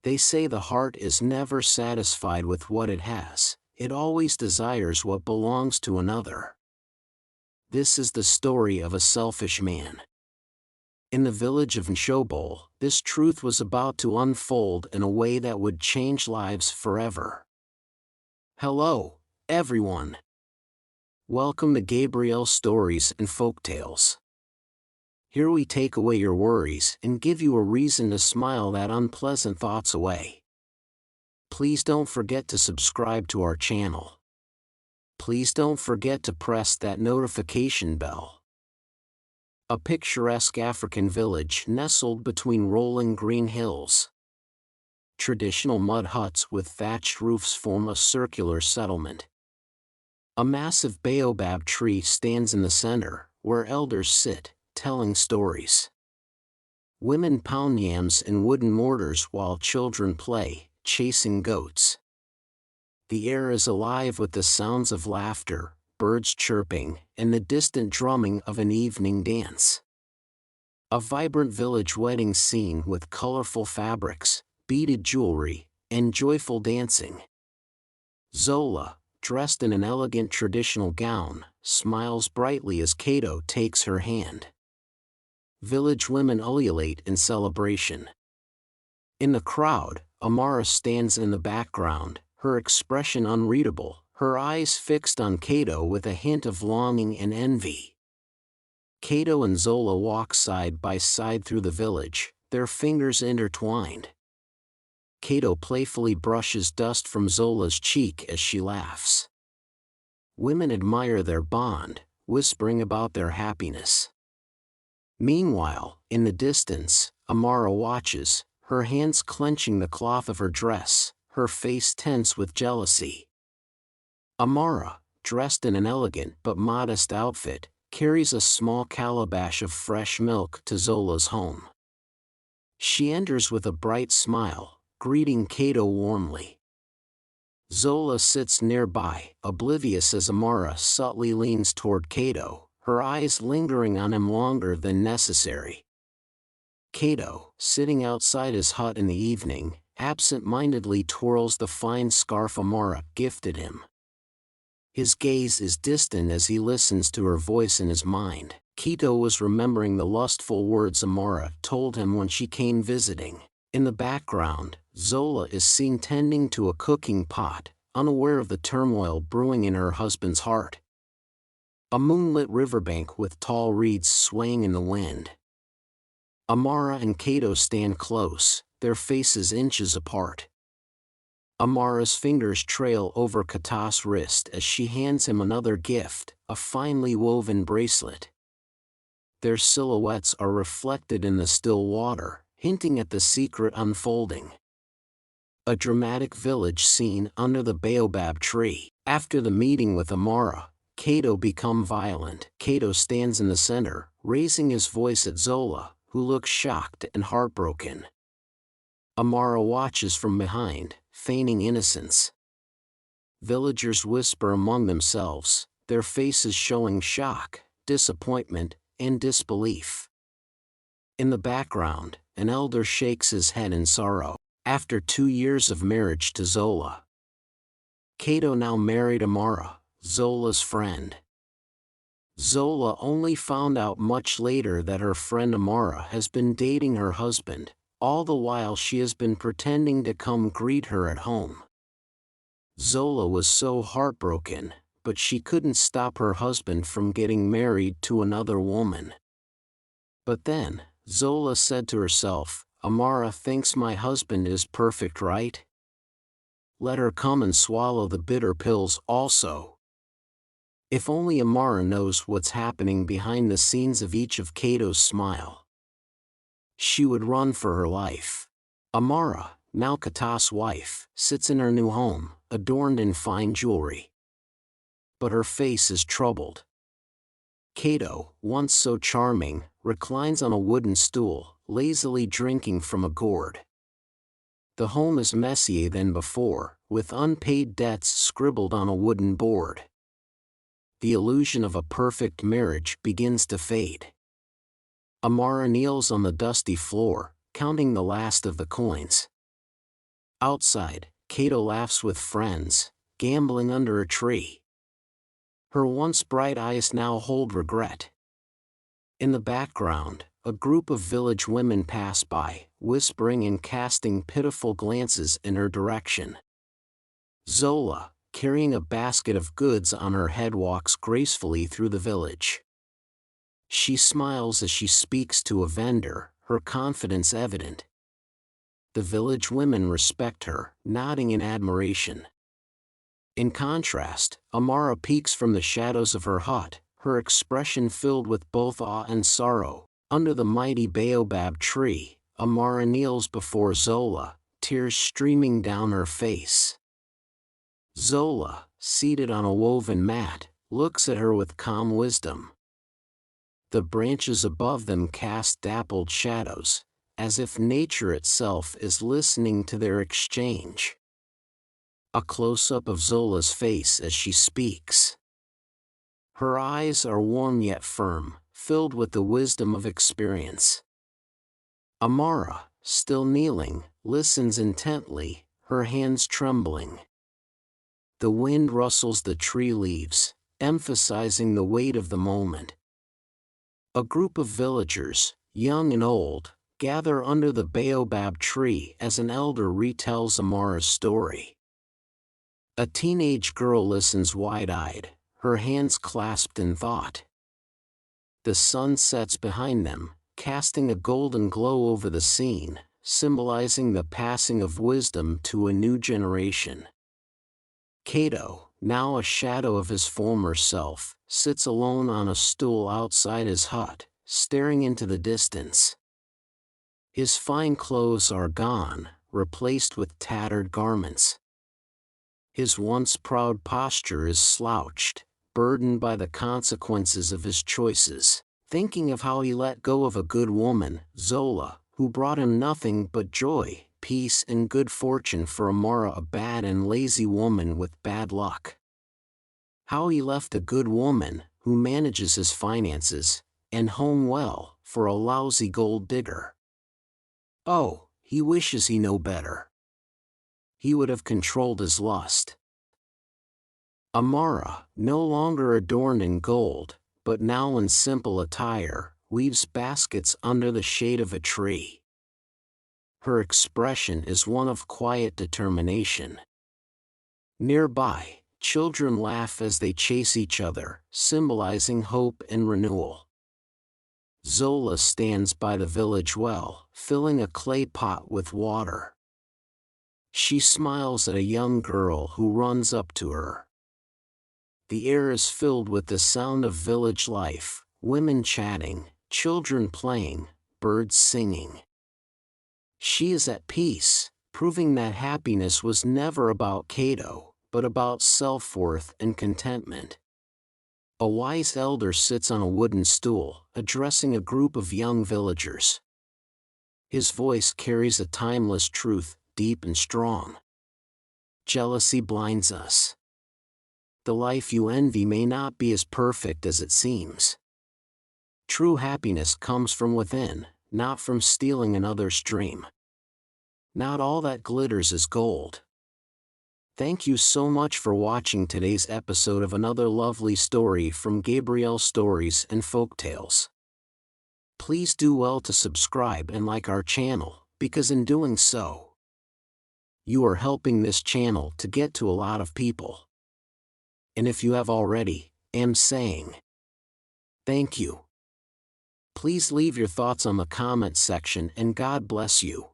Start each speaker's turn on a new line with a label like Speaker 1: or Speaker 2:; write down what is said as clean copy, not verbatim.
Speaker 1: They say the heart is never satisfied with what it has, it always desires what belongs to another. This is the story of a selfish man. In the village of Nshobol, this truth was about to unfold in a way that would change lives forever. Hello, everyone. Welcome to Gabriel Stories and Folktales. Here we take away your worries and give you a reason to smile that unpleasant thoughts away. Please don't forget to subscribe to our channel. Please don't forget to press that notification bell. A picturesque African village nestled between rolling green hills. Traditional mud huts with thatched roofs form a circular settlement. A massive baobab tree stands in the center, where elders sit, telling stories. Women pound yams in wooden mortars while children play, chasing goats. The air is alive with the sounds of laughter, birds chirping, and the distant drumming of an evening dance. A vibrant village wedding scene with colorful fabrics, beaded jewelry, and joyful dancing. Zola, dressed in an elegant traditional gown, smiles brightly as Cato takes her hand. Village women ululate in celebration. In the crowd, Amara stands in the background, her expression unreadable, her eyes fixed on Cato with a hint of longing and envy. Cato and Zola walk side by side through the village, their fingers intertwined. Cato playfully brushes dust from Zola's cheek as she laughs. Women admire their bond, whispering about their happiness. Meanwhile, in the distance, Amara watches, her hands clenching the cloth of her dress, her face tense with jealousy. Amara, dressed in an elegant but modest outfit, carries a small calabash of fresh milk to Zola's home. She enters with a bright smile, greeting Cato warmly. Zola sits nearby, oblivious as Amara subtly leans toward Cato, her eyes lingering on him longer than necessary. Cato, sitting outside his hut in the evening, absent-mindedly twirls the fine scarf Amara gifted him. His gaze is distant as he listens to her voice in his mind. Cato was remembering the lustful words Amara told him when she came visiting. In the background, Zola is seen tending to a cooking pot, unaware of the turmoil brewing in her husband's heart. A moonlit riverbank with tall reeds swaying in the wind. Amara and Cato stand close, their faces inches apart. Amara's fingers trail over Cato's wrist as she hands him another gift, a finely woven bracelet. Their silhouettes are reflected in the still water, hinting at the secret unfolding. A dramatic village scene under the baobab tree. After the meeting with Amara, Cato becomes violent. Cato stands in the center, raising his voice at Zola, who looks shocked and heartbroken. Amara watches from behind, feigning innocence. Villagers whisper among themselves, their faces showing shock, disappointment, and disbelief. In the background, an elder shakes his head in sorrow. After 2 years of marriage to Zola, Cato now married Amara, Zola's friend. Zola only found out much later that her friend Amara has been dating her husband, all the while she has been pretending to come greet her at home. Zola was so heartbroken, but she couldn't stop her husband from getting married to another woman. But then, Zola said to herself, Amara thinks my husband is perfect, right? Let her come and swallow the bitter pills also. If only Amara knows what's happening behind the scenes of each of Cato's smile. She would run for her life. Amara, now Cato's wife, sits in her new home, adorned in fine jewelry. But her face is troubled. Cato, once so charming, reclines on a wooden stool, lazily drinking from a gourd. The home is messier than before, with unpaid debts scribbled on a wooden board. The illusion of a perfect marriage begins to fade. Amara kneels on the dusty floor, counting the last of the coins. Outside, Cato laughs with friends, gambling under a tree. Her once bright eyes now hold regret. In the background, a group of village women pass by, whispering and casting pitiful glances in her direction. Zola, carrying a basket of goods on her head, walks gracefully through the village. She smiles as she speaks to a vendor, her confidence evident. The village women respect her, nodding in admiration. In contrast, Amara peeks from the shadows of her hut, her expression filled with both awe and sorrow. Under the mighty baobab tree, Amara kneels before Zola, tears streaming down her face. Zola, seated on a woven mat, looks at her with calm wisdom. The branches above them cast dappled shadows, as if nature itself is listening to their exchange. A close-up of Zola's face as she speaks. Her eyes are warm yet firm, filled with the wisdom of experience. Amara, still kneeling, listens intently, her hands trembling. The wind rustles the tree leaves, emphasizing the weight of the moment. A group of villagers, young and old, gather under the baobab tree as an elder retells Amara's story. A teenage girl listens wide-eyed, her hands clasped in thought. The sun sets behind them, casting a golden glow over the scene, symbolizing the passing of wisdom to a new generation. Cato, now a shadow of his former self, sits alone on a stool outside his hut, staring into the distance. His fine clothes are gone, replaced with tattered garments. His once proud posture is slouched, burdened by the consequences of his choices. Thinking of how he let go of a good woman, Zola, who brought him nothing but joy, peace and good fortune, for Amara, a bad and lazy woman with bad luck. How he left a good woman, who manages his finances, and home well, for a lousy gold digger. Oh, he wishes he knew better. He would have controlled his lust. Amara, no longer adorned in gold, but now in simple attire, weaves baskets under the shade of a tree. Her expression is one of quiet determination. Nearby, children laugh as they chase each other, symbolizing hope and renewal. Zola stands by the village well, filling a clay pot with water. She smiles at a young girl who runs up to her. The air is filled with the sound of village life, women chatting, children playing, birds singing. She is at peace, proving that happiness was never about Cato, but about self-worth and contentment. A wise elder sits on a wooden stool, addressing a group of young villagers. His voice carries a timeless truth, deep and strong. Jealousy blinds us. The life you envy may not be as perfect as it seems. True happiness comes from within, not from stealing another's dream. Not all that glitters is gold. Thank you so much for watching today's episode of another lovely story from Nigerianstories and Folktales. Please do well to subscribe and like our channel, because in doing so, you are helping this channel to get to a lot of people. And if you have already, I'm saying thank you. Please leave your thoughts on the comment section and God bless you.